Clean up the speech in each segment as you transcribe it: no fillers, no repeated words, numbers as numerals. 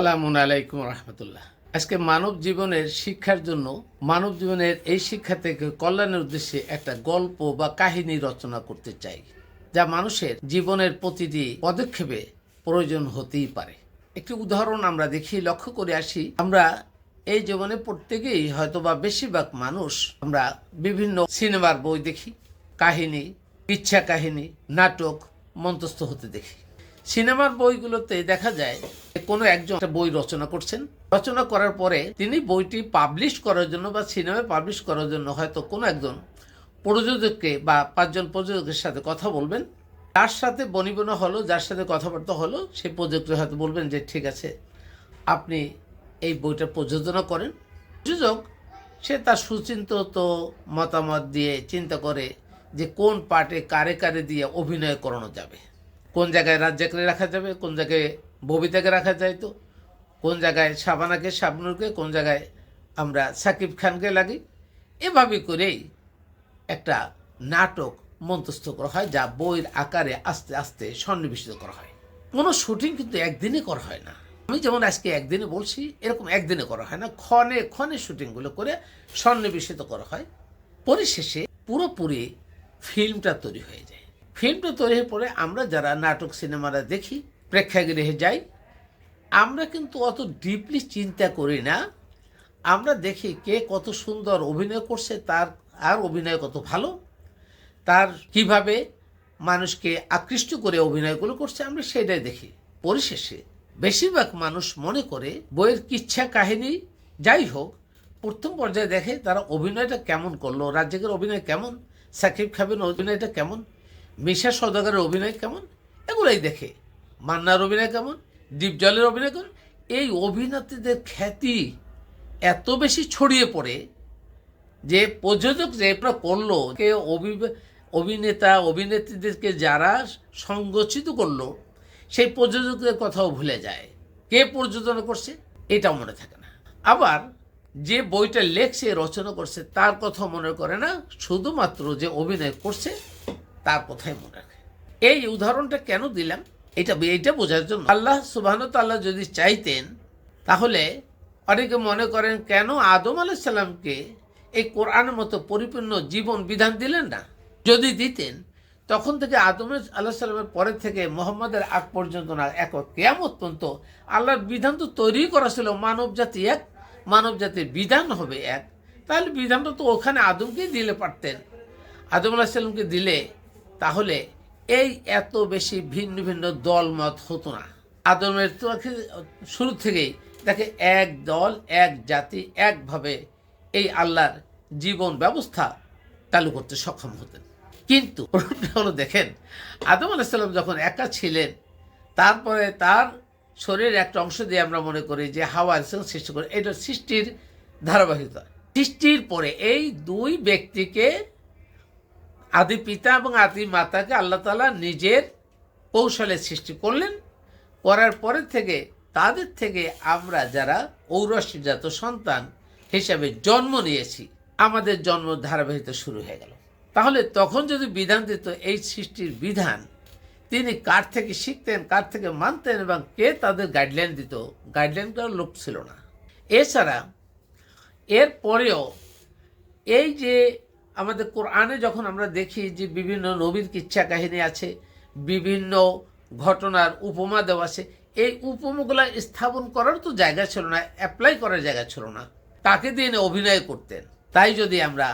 আসসালামু আলাইকুম রহমতুল্লাহ। আজকে মানব জীবনের শিক্ষার জন্য মানব জীবনের এই শিক্ষা থেকে কল্যাণের উদ্দেশ্যে একটা গল্প বা কাহিনী রচনা করতে চাই, যা মানুষের জীবনের প্রতিটি পদক্ষেপে প্রয়োজন হতেই পারে। একটি উদাহরণ আমরা দেখি, লক্ষ্য করে আসি। আমরা এই জীবনে প্রত্যেকেই হয়তো বা বেশিরভাগ মানুষ আমরা বিভিন্ন সিনেমার বই দেখি, কাহিনী, ইচ্ছা কাহিনী, নাটক মঞ্চস্থ হতে দেখি। সিনেমার বইগুলোতে দেখা যায় কোনো একজন একটা বই রচনা করছেন, রচনা করার পরে তিনি বইটি পাবলিশ করার জন্য বা সিনেমায় পাবলিশ করার জন্য হয়তো কোনো একজন প্রযোজককে বা 5 জন প্রযোজকের সাথে কথা বলবেন। যার সাথে বনিবনা হলো, যার সাথে কথাবার্তা হলো, সেই প্রযোজক হয়তো বলবেন যে ঠিক আছে, আপনি এই বইটা প্রযোজনা করেন। প্রযোজক সে তার সুচিন্তিত মতামত দিয়ে চিন্তা করে যে কোন পার্টে কারে কারে দিয়ে অভিনয় করানো যাবে, কোন জায়গায় রাজ্জাককে রাখা যাবে, কোন জায়গায় ববিতাকে রাখা যায়, তো কোন জায়গায় শাবানাকে, শাবনুরকে, কোন জায়গায় আমরা সাকিব খানকে লাগি। এভাবে করেই একটা নাটক মঞ্চস্থ করা হয়, যা বইয়ের আকারে আস্তে আস্তে সন্নিবেশিত করা হয়। কোনো শুটিং কিন্তু একদিনে করা হয় না। আমি যেমন আজকে একদিনে বলছি, এরকম একদিনে করা হয় না, ক্ষণে ক্ষণে শুটিংগুলো করে সন্নিবেশিত করা হয়। পরিশেষে পুরোপুরি ফিল্মটা তৈরি হয়ে যায়। ফিল্মটা তৈরি হয়ে পরে আমরা যারা নাটক সিনেমারা দেখি, প্রেক্ষাগৃহে যাই, আমরা কিন্তু অত ডিপলি চিন্তা করি না। আমরা দেখি কে কত সুন্দর অভিনয় করছে, তার আর অভিনয় কত ভালো, তার কিভাবে মানুষকে আকৃষ্ট করে অভিনয়গুলো করছে, আমরা সেটাই দেখি। পরিশেষে বেশিরভাগ মানুষ মনে করে বইয়ের কিচ্ছা কাহিনী যাই হোক, প্রথম পর্যায়ে দেখে তারা অভিনয়টা কেমন করলো, রাজ্জাকের অভিনয় কেমন, সাকিব খানের অভিনয়টা কেমন, মিশা সওদাগরের অভিনয় কেমন, এগুলোই দেখে। মান্নার অভিনয় কেমন, ডিপজলের অভিনয় কেমন। এই অভিনেত্রীদের খ্যাতি এত বেশি ছড়িয়ে পড়ে যে প্রযোজক যে করলো, কে অভিনেতা অভিনেত্রীদেরকে যারা সংগঠিত করলো, সেই প্রযোজকদের কথাও ভুলে যায়, কে প্রযোজনা করছে এটাও মনে থাকে না। আবার যে বইটা লেখছে, রচনা করছে, তার কথা মনে করে না, শুধুমাত্র যে অভিনয় করছে তার কথাই মনে রাখে। এই উদাহরণটা কেন দিলাম, এটা বোঝার জন্য। আল্লাহ সুবহানাহু ওয়া তাআলা যদি চাইতেন, তাহলে অনেকে মনে করেন কেন আদম আলাইহিস সালামকে এই কোরআনের মতো পরিপূর্ণ জীবন বিধান দিলেন না। যদি দিতেন, তখন থেকে আদম আলাইহিস সালামের পরে থেকে মুহাম্মদের আগ পর্যন্ত না, এক কিয়ামত পর্যন্ত আল্লাহর বিধান তো তৈরি করা ছিল। মানব জাতি এক, মানব জাতির বিধান হবে এক, তাহলে বিধানটা তো ওখানে আদমকেই দিলে পারতেন। আদম আলাইহিস সালামকে দিলে তাহলে এই এত বেশি ভিন্ন ভিন্ন দল মত হতো না। আদমের তো শুরু থেকেই দেখে এক দল, এক জাতি, একভাবে এই আল্লাহর জীবন ব্যবস্থা চালু করতে সক্ষম হতেন। কিন্তু হলো দেখেন, আদম আলাইহিস সালাম যখন একা ছিলেন, তারপরে তার শরীরের একটা অংশ দিয়ে আমরা মনে করি যে হাওয়া সৃষ্টি করে, এটা সৃষ্টির ধারাবাহিকতা। সৃষ্টির পরে এই দুই ব্যক্তিকে, আদি পিতা এবং আদি মাতাকে আল্লাহ তাআলা নিজের কৌশলে সৃষ্টি করলেন। করার পরে থেকে তাদের থেকে আমরা যারা ঔরসজাত সন্তান হিসাবে জন্ম নিয়েছি, আমাদের জন্ম ধারাবাহিকতা শুরু হয়ে গেল। তাহলে তখন যদি বিধান দিত, এই সৃষ্টির বিধান তিনি কার থেকে শিখতেন, কার থেকে মানতেন, এবং কে তাদের গাইডলাইন দিত, গাইডলাইন করার লোক ছিল না। এছাড়া এর পরেও এই যে আমাদের কোরআনে যখন আমরা দেখি যে বিভিন্ন নবীর কিচ্ছা কাহিনী আছে, বিভিন্ন ঘটনার উপমা দেওয়া আছে, এই উপমাগুলো স্থাপন করার তো জায়গা ছিল না, অ্যাপ্লাই করার জায়গা ছিল না, তাকে দিয়ে অভিনয় করতেন। তাই যদি আমরা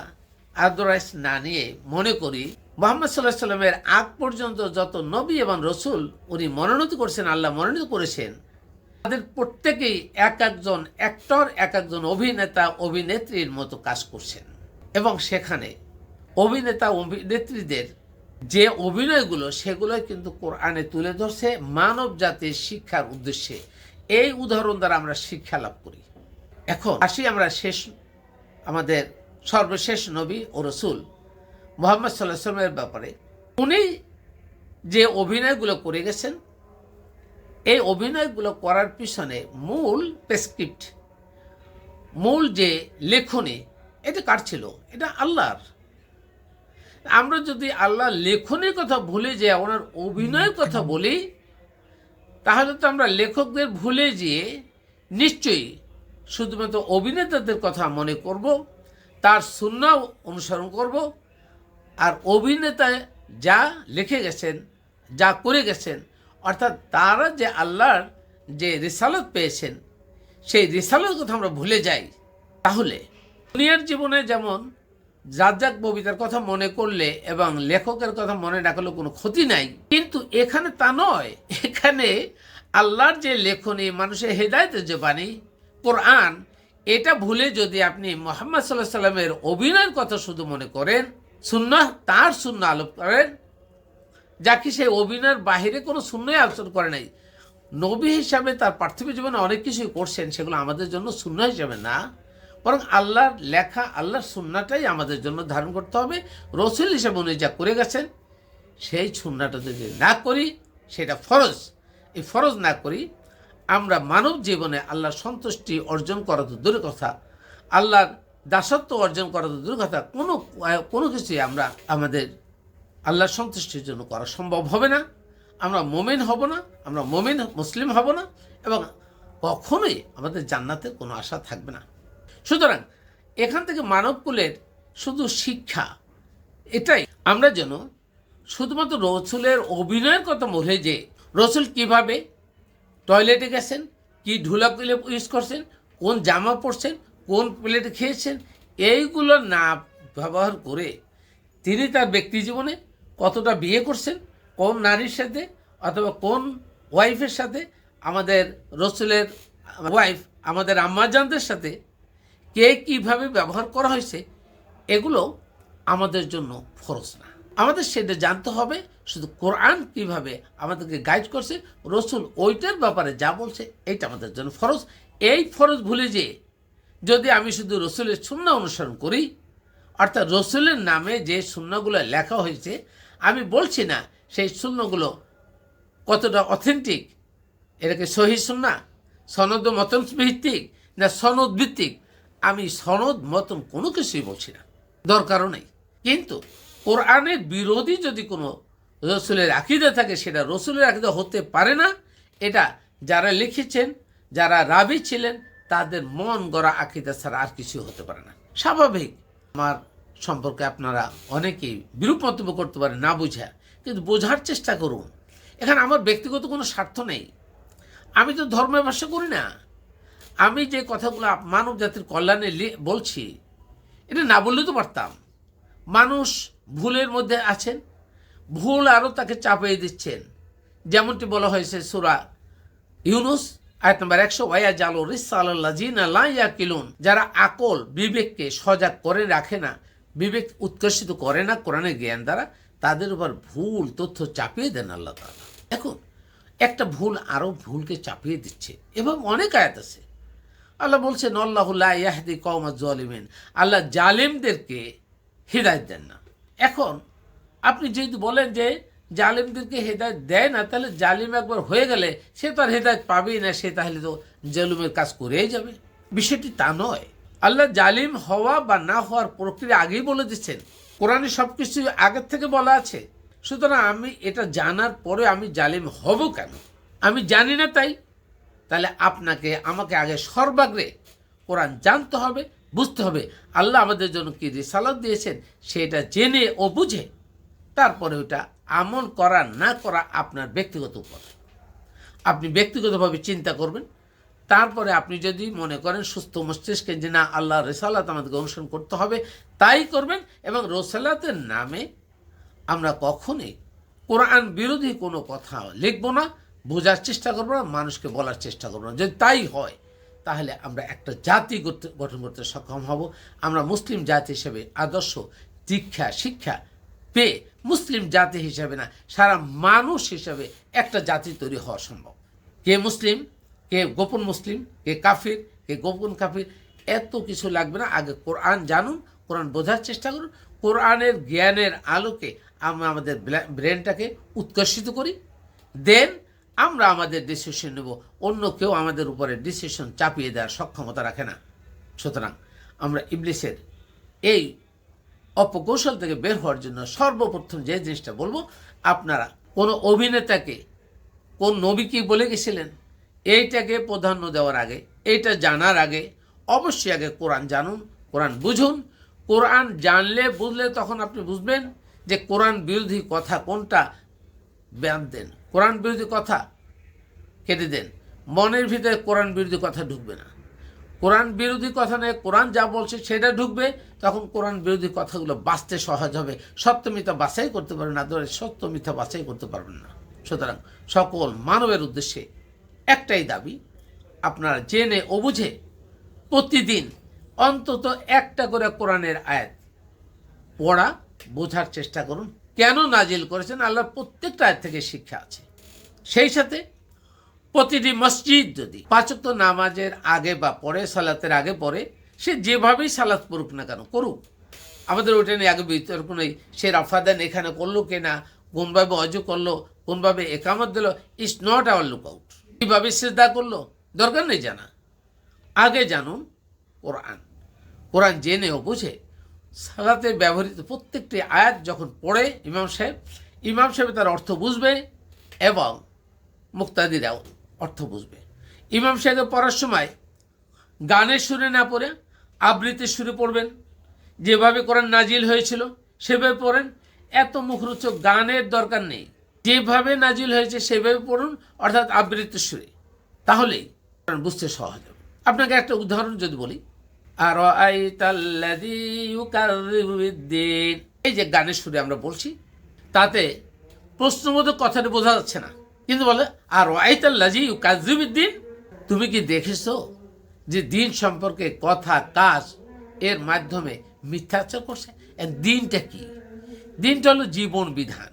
আদরাইস না নিয়ে মনে করি, মুহাম্মদ সাল্লাল্লাহু আলাইহি সাল্লামের আগ পর্যন্ত যত নবী এবং রসুল উনি মনোনীত করেছেন, আল্লাহ মনোনীত করেছেন, তাদের প্রত্যেকেই এক একজন অ্যাক্টর, এক একজন অভিনেতা অভিনেত্রীর মতো কাজ করছেন। এবং সেখানে অভিনেতা অভিনেত্রীদের যে অভিনয়গুলো, সেগুলোই কিন্তু কোরআনে তুলে ধরছে মানব জাতির শিক্ষার উদ্দেশ্যে। এই উদাহরণ দ্বারা আমরা শিক্ষা লাভ করি। এখন আসি আমরা আমাদের সর্বশেষ নবী ও রসুল মুহাম্মদ সাল্লাল্লাহু আলাইহি ওয়াসাল্লামের ব্যাপারে। উনি যে অভিনয়গুলো করে গেছেন, এই অভিনয়গুলো করার পিছনে মূল প্রেসক্রিপ্ট, মূল যে লেখনী, এটা কার ছিল? এটা আল্লাহর। আমরা যদি আল্লাহ লেখনের কথা ভুলে যাই, ওনার অভিনয়ের কথা বলি, তাহলে তো আমরা লেখকদের ভুলে গিয়ে নিশ্চয়ই শুধুমাত্র অভিনেতাদের কথা মনে করব, তার সুন্নাহ অনুসরণ করব, আর অভিনেতা যা লিখে গেছেন, যা করে গেছেন, অর্থাৎ তারা যে আল্লাহর যে রিসালত পেয়েছেন সেই রিসালতের কথা আমরা ভুলে যাই, তাহলে দুনিয়ার জীবনে যেমন রাজ্জাক ববিতার কথা মনে করলে এবং লেখকের কথা মনে রাখলে কোনো ক্ষতি নাই, কিন্তু এখানে তা নয়। এখানে আল্লাহর যে লেখনী, মানুষের হেদায়েতের যে বাণী কোরআন, এটা ভুলে যদি আপনি মুহাম্মদ সাল্লাল্লাহু আলাইহি সাল্লামের অভিনয়ের কথা শুধু মনে করেন, সুন্নাহ তার সুন্নাহ আলোপ করেন, যাকে সেই অভিনয়ের বাহিরে কোনো সুন্নাহই আলোচনা করে নাই। নবী হিসাবে তার পার্থিব জীবনে অনেক কিছুই করছেন, সেগুলো আমাদের জন্য সুন্নাহ হিসাবে না, বরং আল্লাহর লেখা, আল্লাহর সুন্নাহটাই আমাদের জন্য ধারণ করতে হবে। রসুল হিসাবে উনি যা করে গেছেন সেই সুন্নাহটা যদি না করি, সেটা ফরজ। এই ফরজ না করি আমরা মানব জীবনে আল্লাহর সন্তুষ্টি অর্জন করা তো দূরের কথা, আল্লাহর দাসত্ব অর্জন করা তো দূরের কথা, কোনো কিছুই আমরা আমাদের আল্লাহর সন্তুষ্টির জন্য করা সম্ভব হবে না। আমরা মোমেন হব না, আমরা মোমেন মুসলিম হব না, এবং কখনোই আমাদের জান্নাতের কোনো আশা থাকবে না। সুতরাং এখান থেকে মানবকুলের শুধু শিক্ষা এটাই, আমরা যেন শুধুমাত্র রসুলের অভিনয়ের কথা বলে যে রসুল কিভাবে টয়লেটে গেছেন, কি ঢুলাকুলে ইউজ করছেন, কোন জামা পরছেন, কোন প্লেটে খেয়েছেন, এইগুলো না ব্যবহার করে তিনি তার ব্যক্তি জীবনে কতটা বিয়ে করছেন, কোন নারীর সাথে অথবা কোন ওয়াইফের সাথে, আমাদের রসুলের ওয়াইফ আমাদের আম্মাজানদের সাথে কে কীভাবে ব্যবহার করা হয়েছে, এগুলো আমাদের জন্য ফরজ না। আমাদের সেটা জানতে হবে। শুধু কোরআন কিভাবে আমাদেরকে গাইড করছে, রসুল ওইটার ব্যাপারে যা বলছে, এইটা আমাদের জন্য ফরজ। এই ফরজ ভুলে যে যদি আমি শুধু রসুলের সুন্নাহ অনুসরণ করি, অর্থাৎ রসুলের নামে যে সুন্নাহগুলো লেখা হয়েছে, আমি বলছি না সেই সুন্নাহগুলো কতটা অথেন্টিক, এটাকে সহি সুন্নাহ, সনদ মতন ভিত্তিক না সনদ ভিত্তিক, আমি সনদ মতন কোনো কিছুই বলছি না, দরকারও নেই। কিন্তু কোরআনের বিরোধী যদি কোনো রসুলের আকীদা থাকে, সেটা রসুলের আকীদা হতে পারে না। এটা যারা লিখেছেন, যারা রাবি ছিলেন, তাদের মন গড়া আকীদা ছাড়া আর কিছু হতে পারে না। স্বাভাবিক, আমার সম্পর্কে আপনারা অনেকেই বিরূপ মন্তব্য করতে পারেন না বুঝা, কিন্তু বোঝার চেষ্টা করুন। এখানে আমার ব্যক্তিগত কোনো স্বার্থ নেই। আমি তো ধর্মের ভাষা করি না। আমি যে কথাগুলো মানব জাতির কল্যাণে বলছি, এটা না বললে তো পারতাম। মানুষ ভুলের মধ্যে আছেন, ভুল আরও তাকে চাপিয়ে দিচ্ছেন। যেমনটি বলা হয়েছে সূরা ইউনুস আয়াত নম্বর 100, ওয়া জালু রিসালাল্লাযিনা লা ইয়াকিলুন, যারা আকল বিবেককে সজাগ করে রাখে না, বিবেক উৎকর্ষিত করে না কোরআনের জ্ঞান দ্বারা, তাদের উপর ভুল তথ্য চাপিয়ে দেন আল্লাহ তাআলা। এখন একটা ভুল আরও ভুলকে চাপিয়ে দিচ্ছে, এবং অনেক আয়াত আছে। আল্লাহ বলছেন আল্লাহু লা ইয়াহদি কওমাজ জালিমিন, আল্লাহ জালিমদেরকে হিদায়াত দেন না। এখন আপনি যেহেতু বলেন যে জালিমদেরকে হেদায়েত দেয় না, তাহলে জালিম একবার হয়ে গেলে সে তো আর হেদায়েত পাবেই না, সে তাহলে তো জুলুমের কাজ করেই যাবে। বিষয়টি তা নয়। আল্লাহ জালিম হওয়া বা না হওয়ার প্রক্রিয়া আগেই বলে দিচ্ছেন, কোরআনে সব কিছু আগের থেকে বলা আছে। সুতরাং আমি এটা জানার পরে আমি জালিম হব কেন? আমি জানি না, তাহলে আপনাকে আমাকে আগে সর্বাগ্রে কোরআন জানতে হবে, বুঝতে হবে। আল্লাহ আমাদের জন্য কি রিসালাত দিয়েছেন সেটা জেনে ও বুঝে তারপরে ওটা আমল করা না করা আপনার ব্যক্তিগত উপর। আপনি ব্যক্তিগতভাবে চিন্তা করবেন। তারপরে আপনি যদি মনে করেন সুস্থ মস্তিষ্কে যে না, আল্লাহ রিসালাত আমাদেরকে অনুসরণ করতে হবে, তাই করবেন। এবং রিসালাতের নামে আমরা কখনোই কোরআন বিরোধী কোনো কথা লিখব না, বোঝার চেষ্টা করবো না, মানুষকে বলার চেষ্টা করবো না। যদি তাই হয়, তাহলে আমরা একটা জাতি গঠন করতে সক্ষম হব। আমরা মুসলিম জাতি হিসেবে আদর্শ দীক্ষা শিক্ষা পেয়ে মুসলিম জাতি হিসেবে না, সারা মানুষ হিসেবে একটা জাতি তৈরি হওয়া সম্ভব। কে মুসলিম, কে গোপন মুসলিম, কে কাফির, কে গোপন কাফির, এত কিছু লাগবে না। আগে কোরআন জানুন, কোরআন বোঝার চেষ্টা করুন, কোরআনের জ্ঞানের আলোকে আমরা আমাদের ব্রেনটাকে উৎকর্ষিত করি, দেন আমরা আমাদের ডিসিশন নেব। অন্য কেউ আমাদের উপরে ডিসিশন চাপিয়ে দেওয়ার সক্ষমতা রাখে না। সুতরাং আমরা ইবলিসের এই অপকৌশল থেকে বের হওয়ার জন্য সর্বপ্রথম যে জিনিসটা বলবো, আপনারা কোনো অভিনেতাকে কোন নবী কি বলে গেছিলেন এইটাকে প্রাধান্য দেওয়ার আগে, এইটা জানার আগে অবশ্যই আগে কোরআন জানুন, কোরআন বুঝুন। কোরআন জানলে বুঝলে তখন আপনি বুঝবেন যে কোরআন বিরোধী কথা কোনটা বাদ দেন, কোরআন বিরোধী কথা কেটে দেন। মনের ভিতরে কোরআন বিরোধী কথা ঢুকবে না। কোরআন বিরোধী কথা নয়, কোরআন যা বলছে সেটা ঢুকবে, তখন কোরআন বিরোধী কথাগুলো বাঁচতে সহজ হবে। সত্য মিথ্যা বাছাই করতে পারবেন না, ধরে সত্য মিথ্যা বাছাই করতে পারবেন না। সুতরাং সকল মানবের উদ্দেশ্যে একটাই দাবি, আপনারা জেনে ও বুঝে প্রতিদিন অন্তত একটা করে কোরআনের আয়াত পড়া বোঝার চেষ্টা করুন। কেন নাজিল করেছেন, আল্লাহর প্রত্যেকটা আয়াত থেকে শিক্ষা আছে। সেই সাথে প্রতিটি মসজিদ যদি 5 ওয়াক্ত নামাজের আগে বা পরে, সালাতের আগে পরে, সে যেভাবেই সালাত পড়ুক না কেন করুক, আমাদের ওটা নিয়ে আগে বিতর্ক নেই। সে রাফাদান এখানে করলো কিনা, কোনভাবে অজু করলো, কোনভাবে একামত দিল, it's not our look out. কীভাবে সিজদা করলো দরকার নেই জানা। আগে জানুন কোরআন। কোরআন জেনে ও বুঝে সালাতে ব্যবহৃত প্রত্যেকটি আয়াত যখন পড়ে ইমাম সাহেব তার অর্থ বুঝবে এবং মুক্তাদিরাও অর্থ বুঝবে। ইমাম সাহেব পড়ার সময় গানের সুরে না পড়ে আবৃত্তির সুরে পড়বেন। যেভাবে কোরআন নাজিল হয়েছিল সেভাবে পড়েন, এত মুখরোচক গানের দরকার নেই। যেভাবে নাজিল হয়েছে সেভাবে পড়ুন, অর্থাৎ আবৃত্তির সুরে, তাহলেই কোরআন বুঝতে সহজ হবে। আপনাকে একটা উদাহরণ যদি বলি, আর এই যে গানের সুরে আমরা বলছি, তাতে প্রশ্নবোধক কথাটি বোঝা যাচ্ছে না, কিন্তু বলে আর আইতাল্লাজি ইউকাযযিবুদ্দিন, তুমি কি দেখেছো যে দিন সম্পর্কে কথা কাজ এর মাধ্যমে মিথ্যাচার করছে। দিনটা কি? দিনটা হলো জীবন বিধান,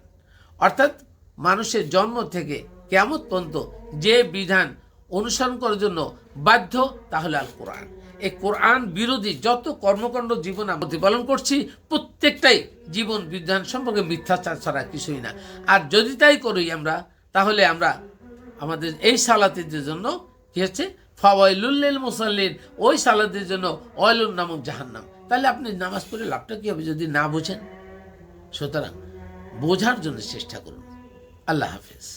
অর্থাৎ মানুষের জন্ম থেকে কিয়ামত পর্যন্ত যে বিধান অনুসরণ করার জন্য বাধ্য, তাহলে আল কোরআন। এই কোরআন বিরোধী যত কর্মকাণ্ড জীবন আমরা প্রতিপালন করছি, প্রত্যেকটাই জীবন বিধান সম্পর্কে মিথ্যাচার ছাড়া কিছুই না। আর যদি তাই করি আমরা, তাহলে আমরা আমাদের এই সালাতের জন্য কি হচ্ছে, ফাওয়াইলুল লিল মুসাল্লিন, ওই সালাতের জন্য ওয়াইলুন নামক জাহান্নাম। তাহলে আপনি নামাজ পড়ে লাভটা কি হবে যদি না বুঝেন? সুতরাং বোঝার জন্য চেষ্টা করুন। আল্লাহ হাফেজ।